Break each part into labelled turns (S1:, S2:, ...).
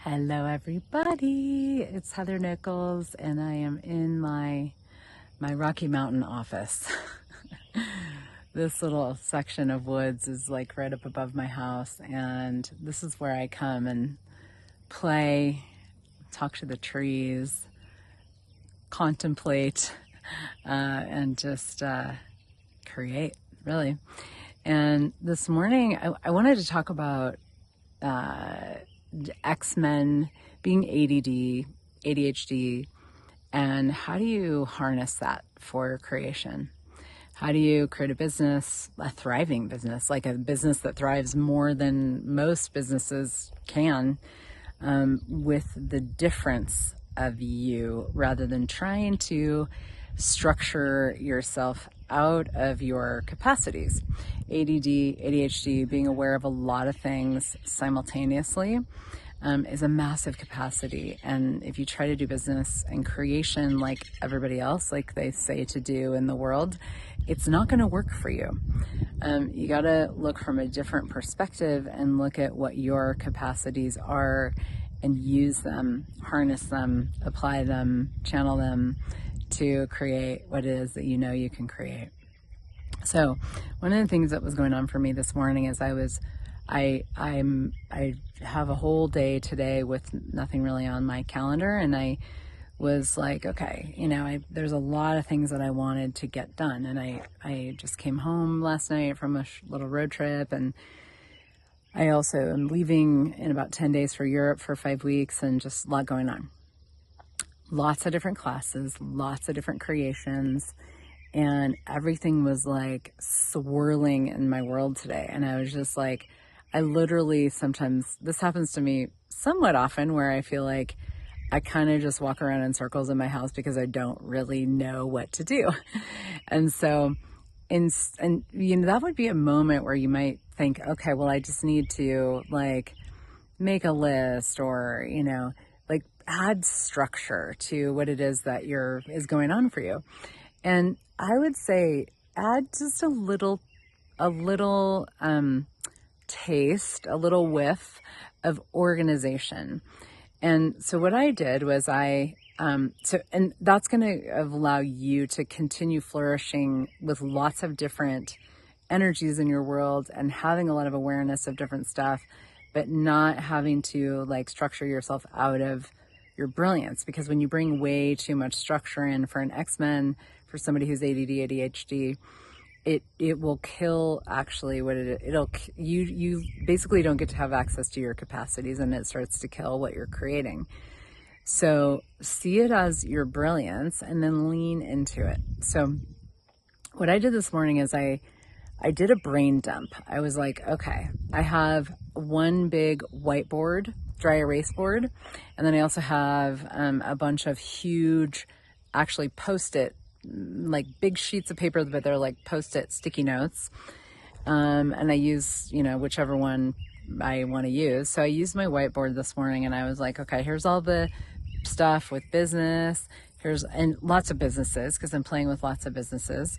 S1: Hello everybody, it's Heather Nichols and I am in my Rocky Mountain office. This little section of woods is like right up above my house, and this is where I come and play, talk to the trees, contemplate, and just create, really. And this morning I wanted to talk about X-Men, being ADD, ADHD, and how do you harness that for creation? How do you create a business, a thriving business, like a business that thrives more than most businesses can, with the difference of you, rather than trying to structure yourself out of your capacities? ADD, ADHD, being aware of a lot of things simultaneously, is a massive capacity. And if you try to do business and creation like everybody else, like they say to do in the world, it's not going to work for you. You got to look from a different perspective and look at what your capacities are and use them, harness them, apply them, channel them to create what it is that you know you can create. So one of the things that was going on for me this morning is I have a whole day today with nothing really on my calendar, and I was like, okay, there's a lot of things that I wanted to get done, and I just came home last night from a little road trip, and I also am leaving in about 10 days for Europe for 5 weeks, and just a lot going on. Lots of different classes, lots of different creations, and everything was like swirling in my world today. And I was just like, I literally, sometimes, this happens to me somewhat often, where I feel like I kind of just walk around in circles in my house because I don't really know what to do. And so, that would be a moment where you might think, okay, well, I just need to like make a list, or, like add structure to what it is that is going on for you. And I would say add just a little taste, a little whiff of organization. And so what I did was and that's going to allow you to continue flourishing with lots of different energies in your world and having a lot of awareness of different stuff, but not having to like structure yourself out of your brilliance. Because when you bring way too much structure in for an X-Men, for somebody who's ADD, ADHD, it will kill actually what you basically don't get to have access to your capacities, and it starts to kill what you're creating. So see it as your brilliance and then lean into it. So what I did this morning is I did a brain dump. I was like, okay, I have one big whiteboard, dry erase board, and then I also have a bunch of huge, actually Post-it, like big sheets of paper, but they're like Post-it sticky notes. And I use, whichever one I want to use. So I used my whiteboard this morning, and I was like, okay, here's all the stuff with business. And lots of businesses, because I'm playing with lots of businesses.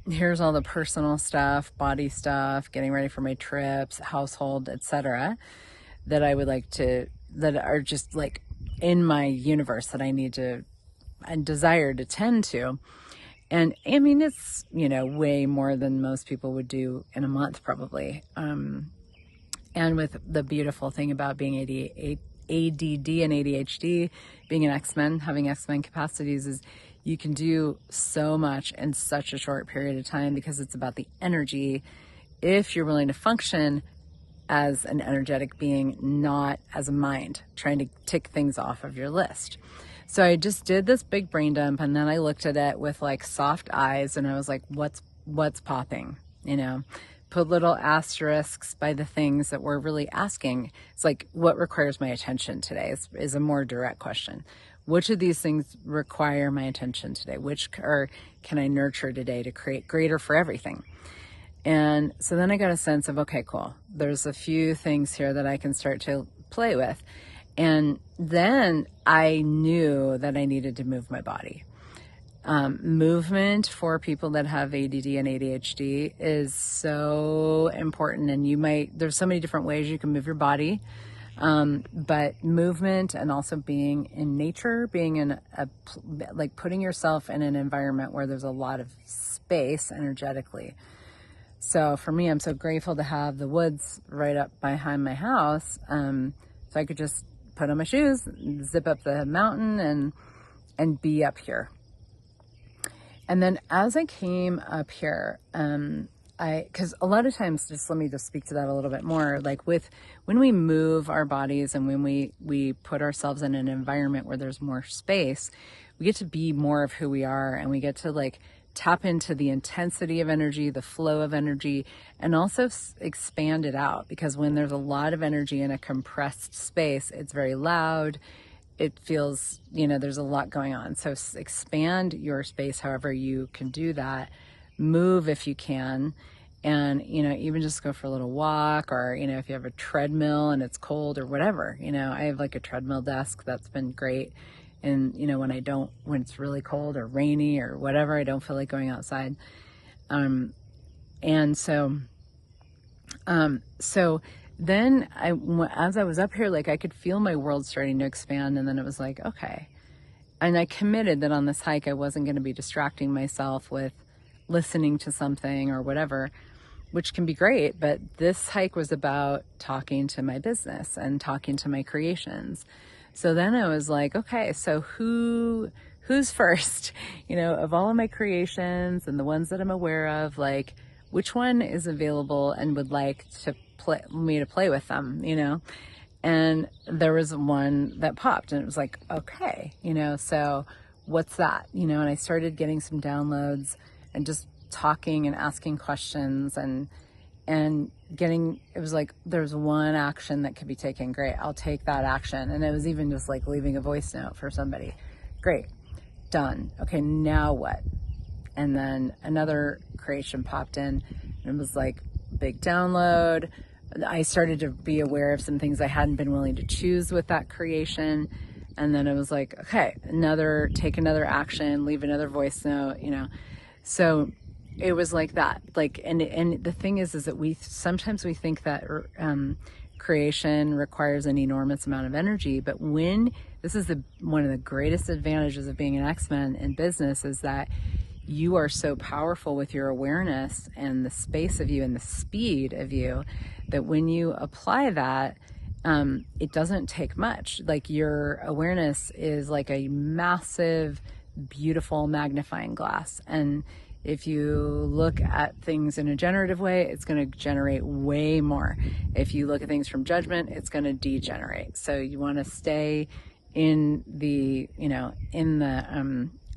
S1: Here's all the personal stuff, body stuff, getting ready for my trips, household, etc., that I would like to, that are just like in my universe that I need to and desire to tend to. And I mean, it's, way more than most people would do in a month probably. And with the beautiful thing about being ADD and ADHD, being an X-Men, having X-Men capacities, is you can do so much in such a short period of time, because it's about the energy. If you're willing to function as an energetic being, not as a mind trying to tick things off of your list. So I just did this big brain dump, and then I looked at it with like soft eyes, and I was like, what's popping? Put little asterisks by the things that we're really asking. It's like, what requires my attention today is a more direct question. Which of these things require my attention today? Which can I nurture today to create greater for everything? And so then I got a sense of, okay, cool. There's a few things here that I can start to play with. And then I knew that I needed to move my body. Movement for people that have ADD and ADHD is so important. And there's so many different ways you can move your body. But movement and also being in nature, being in like putting yourself in an environment where there's a lot of space energetically. So for me, I'm so grateful to have the woods right up behind my house. So I could just put on my shoes, zip up the mountain and be up here. And then as I came up here, because a lot of times, let me speak to that a little bit more, like when we move our bodies and when we put ourselves in an environment where there's more space, we get to be more of who we are, and we get to like tap into the intensity of energy, the flow of energy, and also expand it out. Because when there's a lot of energy in a compressed space, it's very loud. It feels, there's a lot going on. So expand your space however you can do that. Move if you can, and even just go for a little walk, or if you have a treadmill and it's cold or whatever. I have like a treadmill desk that's been great. And when it's really cold or rainy or whatever, I don't feel like going outside. And so then as I was up here, like I could feel my world starting to expand, and then it was like, okay. And I committed that on this hike, I wasn't going to be distracting myself with listening to something or whatever, which can be great. But this hike was about talking to my business and talking to my creations. So then I was like, okay, so who's first, of all of my creations and the ones that I'm aware of, like which one is available and would like to play with them, And there was one that popped, and it was like, okay, so what's that? And I started getting some downloads and just talking and asking questions and it was like, there's one action that could be taken. Great. I'll take that action. And it was even just like leaving a voice note for somebody. Great. Done. Okay. Now what? And then another creation popped in, and it was like big download. I started to be aware of some things I hadn't been willing to choose with that creation. And then it was like, okay, take another action, leave another voice note, So it was like that. Like, and the thing is that sometimes we think that creation requires an enormous amount of energy, but this is one of the greatest advantages of being an X-Men in business, is that you are so powerful with your awareness and the space of you and the speed of you, that when you apply that, it doesn't take much. Like, your awareness is like a massive, beautiful magnifying glass. And if you look at things in a generative way, it's going to generate way more. If you look at things from judgment, it's going to degenerate. So you want to stay in the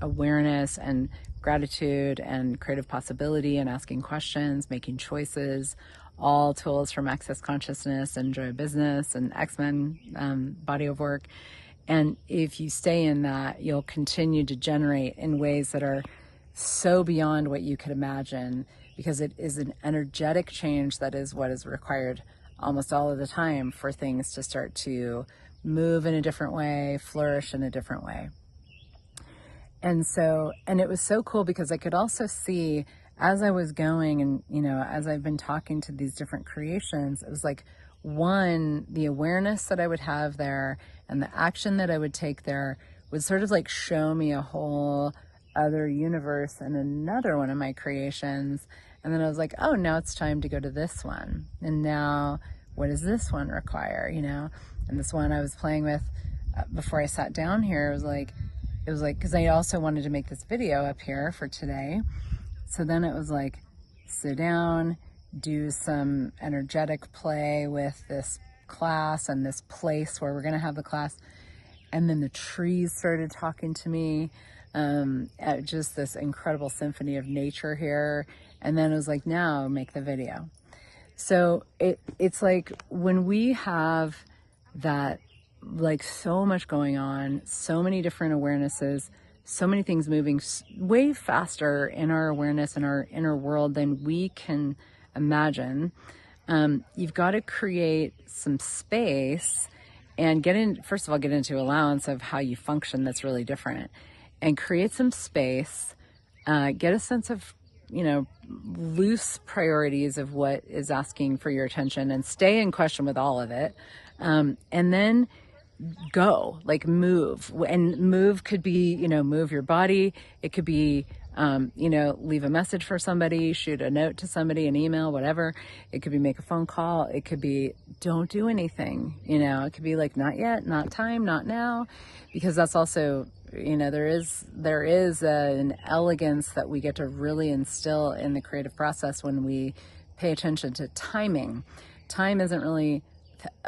S1: awareness and gratitude and creative possibility and asking questions, making choices, all tools from Access Consciousness and Joy of Business and X-Men body of work. And if you stay in that, you'll continue to generate in ways that are so beyond what you could imagine, because it is an energetic change that is what is required almost all of the time for things to start to move in a different way, flourish in a different way. And it was so cool because I could also see as I was going and, as I've been talking to these different creations, it was like, one, the awareness that I would have there and the action that I would take there would sort of like show me a whole other universe and another one of my creations. And then I was like, oh, now it's time to go to this one. And now what does this one require? And this one I was playing with before I sat down here, it was like, because I also wanted to make this video up here for today. So then it was like, sit down, do some energetic play with this class and this place where we're going to have the class. And then the trees started talking to me. Just this incredible symphony of nature here. And then it was like, now make the video. So it's like when we have that, like so much going on, so many different awarenesses, so many things moving way faster in our awareness and our inner world than we can imagine. You've got to create some space and first of all, get into allowance of how you function that's really different, and create some space, get a sense of, loose priorities of what is asking for your attention, and stay in question with all of it. And then go, like move. And move could be, move your body. It could be, leave a message for somebody, shoot a note to somebody, an email, whatever. It could be make a phone call. It could be don't do anything. It could be like not yet, not time, not now, because that's also, there is an elegance that we get to really instill in the creative process when we pay attention to timing. Time isn't really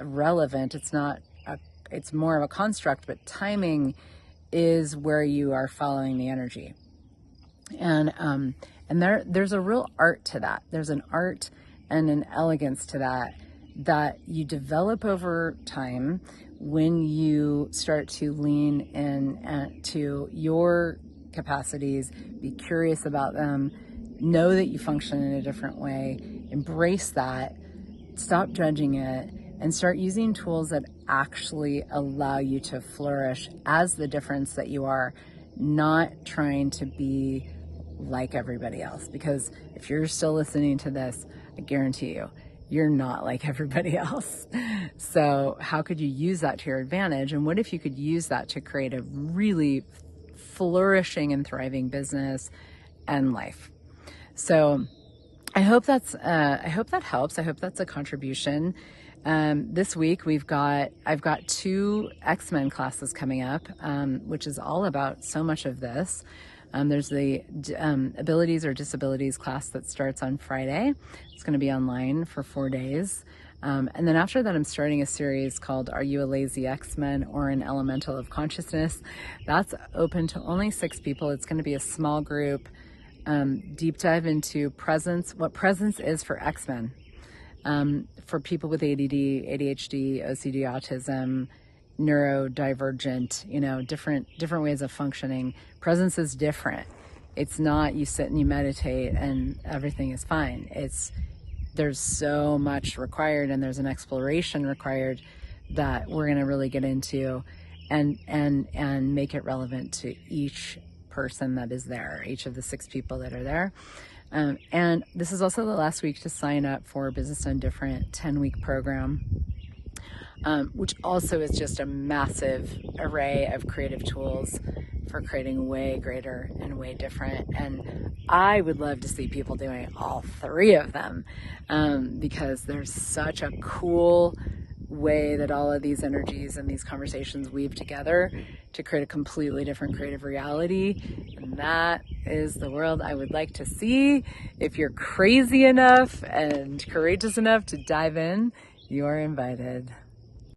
S1: relevant. It's more of a construct, but timing is where you are following the energy. And there's a real art to that. There's an art and an elegance to that you develop over time when you start to lean in to your capacities, be curious about them, know that you function in a different way, embrace that, stop judging it, and start using tools that actually allow you to flourish as the difference that you are, not trying to be like everybody else. Because if you're still listening to this, I guarantee you're not like everybody else. So how could you use that to your advantage? And what if you could use that to create a really flourishing and thriving business and life? So I hope that helps. I hope that's a contribution. This week I've got 2 X-Men classes coming up, which is all about so much of this. There's the abilities or disabilities class that starts on Friday. It's going to be online for 4 days. And then after that, I'm starting a series called Are You a Lazy X-Men or an Elemental of Consciousness? That's open to only 6 people. It's going to be a small group, deep dive into presence, what presence is for X-Men. For people with ADD, ADHD, OCD, autism, neurodivergent, different ways of functioning. Presence is different. It's not you sit and you meditate and everything is fine. There's so much required, and there's an exploration required that we're going to really get into and make it relevant to each person that is there, each of the 6 people that are there. And this is also the last week to sign up for Business Done Different 10-week program, which also is just a massive array of creative tools for creating way greater and way different. And I would love to see people doing all 3 of them, because there's such a cool way that all of these energies and these conversations weave together to create a completely different creative reality. And that is the world I would like to see. If you're crazy enough and courageous enough to dive in, you are invited.